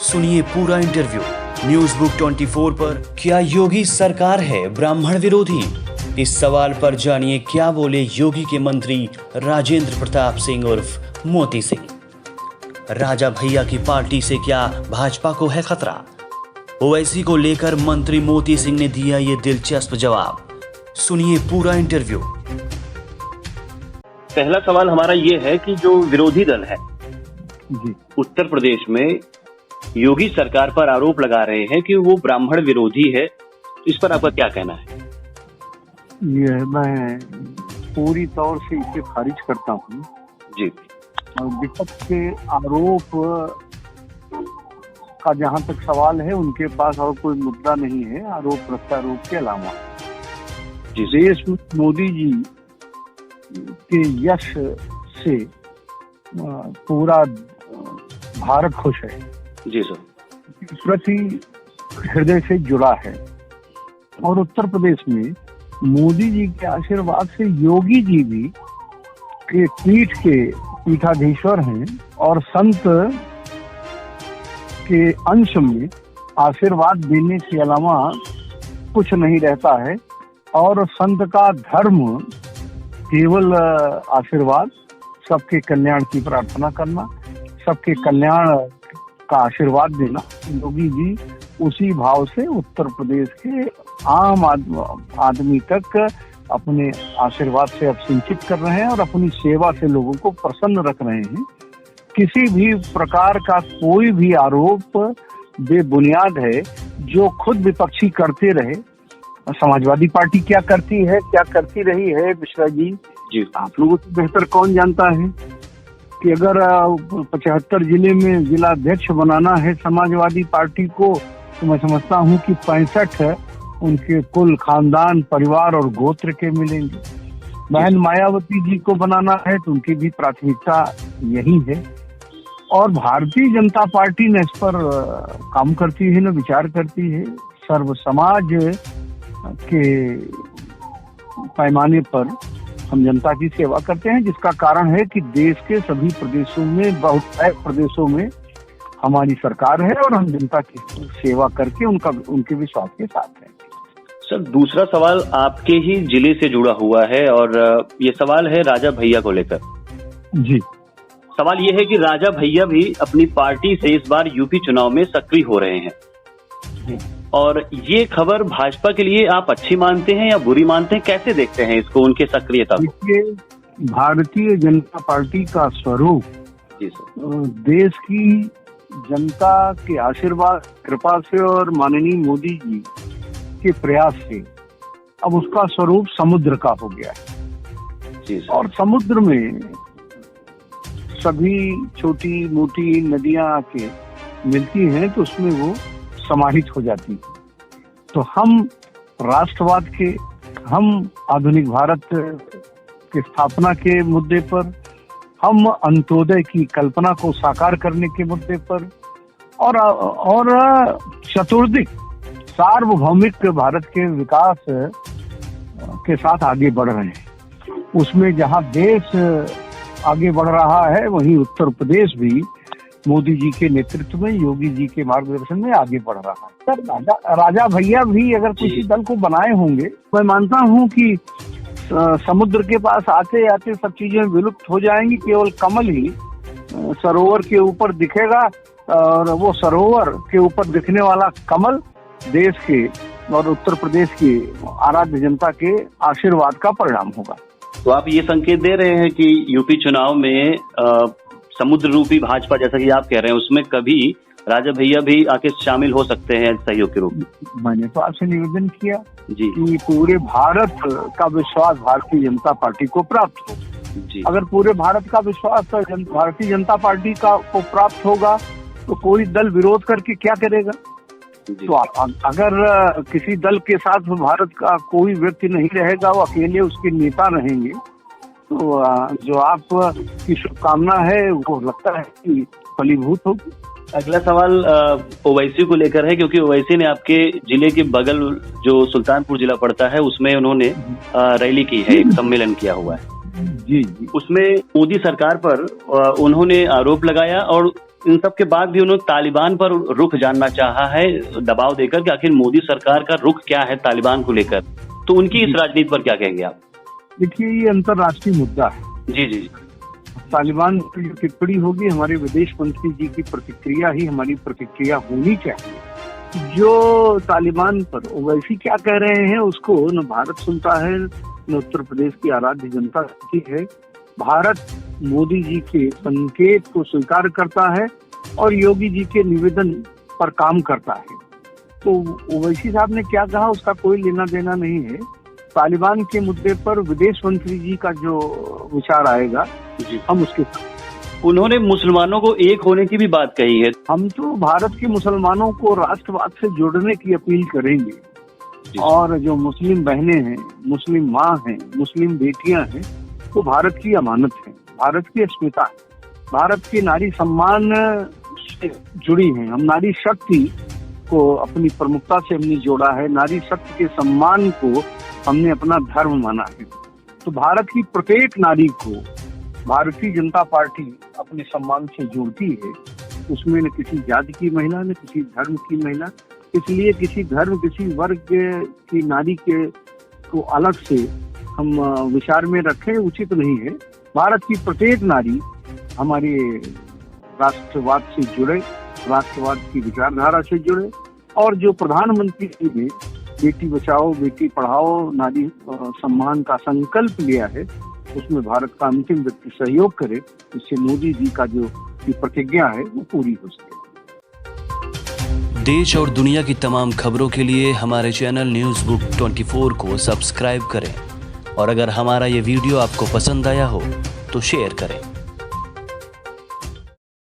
सुनिए पूरा interview news book 24 पर। क्या योगी सरकार है ब्राह्मण विरोधी? इस सवाल पर जानिए क्या बोले योगी के मंत्री राजेंद्र प्रताप सिंह उर्फ मोती सिंह। राजा भैया की पार्टी से क्या भाजपा को है खतरा? ओवैसी को लेकर मंत्री मोती सिंह ने दिया ये दिलचस्प जवाब। सुनिए पूरा इंटरव्यू। पहला सवाल हमारा ये है कि जो विरोधी दल है जी उत्तर प्रदेश में योगी सरकार पर आरोप लगा रहे हैं कि वो ब्राह्मण विरोधी है। इस पर आपका क्या कहना है? ये मैं पूरी तौर से इसे खारिज करता हूँ जी। और विपक्ष के आरोप का जहाँ तक सवाल है उनके पास और कोई मुद्दा नहीं है आरोप प्रत्यारोप के अलावा। जी देश में मोदी जी के यश से पूरा भारत खुश है, जी सर, प्रति हृदय से जुड़ा है। और उत्तर प्रदेश में मोदी जी के आशीर्वाद से योगी जी भी के पीठ के पीठाधीश्वर हैं और संत के अंश में आशीर्वाद देने के अलावा कुछ नहीं रहता है। और संत का धर्म केवल आशीर्वाद, सबके कल्याण की प्रार्थना करना, सबके कल्याण का आशीर्वाद देना। योगी जी उसी भाव से उत्तर प्रदेश के आम आदमी तक अपने आशीर्वाद से अब सिंचित कर रहे हैं और अपनी सेवा से लोगों को प्रसन्न रख रहे हैं। किसी भी प्रकार का कोई भी आरोप बेबुनियाद है जो खुद विपक्षी करते रहे। समाजवादी पार्टी क्या करती है, क्या करती रही है मिश्रा जी, आप लोगों से बेहतर कौन जानता है कि अगर 75 जिले में जिला अध्यक्ष बनाना है समाजवादी पार्टी को, तो मैं समझता हूँ कि 65 उनके कुल खानदान, परिवार और गोत्र के मिलेंगे। बहन मायावती जी को बनाना है तो उनकी भी प्राथमिकता यही है। और भारतीय जनता पार्टी न इस पर काम करती है, न विचार करती है। सर्व समाज के पैमाने पर हम जनता की सेवा करते हैं, जिसका कारण है कि देश के सभी प्रदेशों में, बहुत प्रदेशों में हमारी सरकार है और हम जनता की सेवा करके उनके विश्वास के साथ हैं। सर, दूसरा सवाल आपके ही जिले से जुड़ा हुआ है और ये सवाल है राजा भैया को लेकर। जी, सवाल ये है कि राजा भैया भी अपनी पार्टी से इस बार यूपी चुनाव में सक्रिय हो रहे हैं जी। और ये खबर भाजपा के लिए आप अच्छी मानते हैं या बुरी मानते हैं? कैसे देखते हैं इसको, उनके सक्रियता को? देखिए, भारतीय जनता पार्टी का स्वरूप जी सर, देश की जनता के आशीर्वाद, कृपा से और माननीय मोदी जी के प्रयास से अब उसका स्वरूप समुद्र का हो गया है। जी सर। और समुद्र में सभी छोटी मोटी नदियां आके मिलती हैं तो उसमें वो समाहित हो जाती है। तो हम राष्ट्रवाद के, हम आधुनिक भारत की स्थापना के मुद्दे पर, हम अंत्योदय की कल्पना को साकार करने के मुद्दे पर और चतुर्दिक सार्वभौमिक भारत के विकास के साथ आगे बढ़ रहे हैं। उसमें जहां देश आगे बढ़ रहा है वहीं उत्तर प्रदेश भी मोदी जी के नेतृत्व में, योगी जी के मार्गदर्शन में आगे बढ़ रहा है। सर, राजा भैया भी अगर किसी दल को बनाए होंगे, मैं मानता हूं कि समुद्र के पास आते आते सब चीजें विलुप्त हो जाएंगी। केवल कमल ही सरोवर के ऊपर दिखेगा और वो सरोवर के ऊपर दिखने वाला कमल देश के और उत्तर प्रदेश की आराध्य जनता के आशीर्वाद का परिणाम होगा। तो आप ये संकेत दे रहे हैं कि यूपी चुनाव में समुद्र रूपी भाजपा, जैसा कि आप कह रहे हैं, उसमें कभी राजा भैया भी आके शामिल हो सकते हैं सहयोग के रूप में? मैंने तो आपसे निवेदन किया जी कि पूरे भारत का विश्वास भारतीय जनता पार्टी को प्राप्त हो। जी, अगर पूरे भारत का विश्वास भारतीय जनता पार्टी को प्राप्त होगा तो कोई दल विरोध करके क्या करेगा? तो अगर किसी दल के साथ भारत का कोई व्यक्ति नहीं रहेगा, वो अकेले उसके नेता रहेंगे, तो जो आप की शुभकामना है वो लगता है कि फलीभूत होगी। अगला सवाल ओवैसी को लेकर है, क्योंकि ओवैसी ने आपके जिले के बगल जो सुल्तानपुर जिला पड़ता है उसमें उन्होंने रैली की है, एक सम्मेलन किया हुआ है। जी। उसमें मोदी सरकार पर उन्होंने आरोप लगाया और इन सब के बाद भी उन्होंने तालिबान पर रुख जानना चाहा है, दबाव देकर कि आखिर मोदी सरकार का रुख क्या है तालिबान को लेकर। तो उनकी इस राजनीति पर क्या कहेंगे आप? देखिए, ये अंतर्राष्ट्रीय मुद्दा है। जी जी। तालिबान की जो टिप्पणी होगी, हमारे विदेश मंत्री जी की प्रतिक्रिया ही हमारी प्रतिक्रिया होनी चाहिए। जो तालिबान पर ओवैसी क्या कह रहे हैं उसको न भारत सुनता है, न उत्तर प्रदेश की आराध्य जनता सुनती है। भारत मोदी जी के संकेत को स्वीकार करता है और योगी जी के निवेदन पर काम करता है। तो ओवैसी साहब ने क्या कहा उसका कोई लेना देना नहीं है। तालिबान के मुद्दे पर विदेश मंत्री जी का जो विचार आएगा हम उसके। उन्होंने मुसलमानों को एक होने की भी बात कही है। हम तो भारत के मुसलमानों को राष्ट्रवाद से जोड़ने की अपील करेंगे और जो मुस्लिम बहनें हैं, मुस्लिम माँ हैं, मुस्लिम बेटियां हैं, वो भारत की अमानत है, भारत की अस्मिता है, भारत के नारी सम्मान से जुड़ी हैं। हम नारी शक्ति को अपनी प्रमुखता से हमने जोड़ा है, नारी शक्ति के सम्मान को हमने अपना धर्म माना है। तो भारत की प्रत्येक नारी को भारतीय जनता पार्टी अपने सम्मान से जोड़ती है। उसमें न किसी जाति की महिला, न किसी धर्म की महिला। इसलिए किसी धर्म, किसी वर्ग की नारी के को अलग से हम विचार में रखें उचित नहीं है। भारत की प्रत्येक नारी हमारे राष्ट्रवाद से जुड़े, राष्ट्रवाद की विचारधारा से जुड़े। और जो प्रधानमंत्री जी ने बेटी बचाओ बेटी पढ़ाओ नारी सम्मान का संकल्प लिया है, उसमें भारत का अंतिम व्यक्ति सहयोग करे, इससे मोदी जी का जो प्रतिज्ञा है वो पूरी हो सके। देश और दुनिया की तमाम खबरों के लिए हमारे चैनल न्यूज़ बुक 24 को सब्सक्राइब करें और अगर हमारा ये वीडियो आपको पसंद आया हो तो शेयर करें।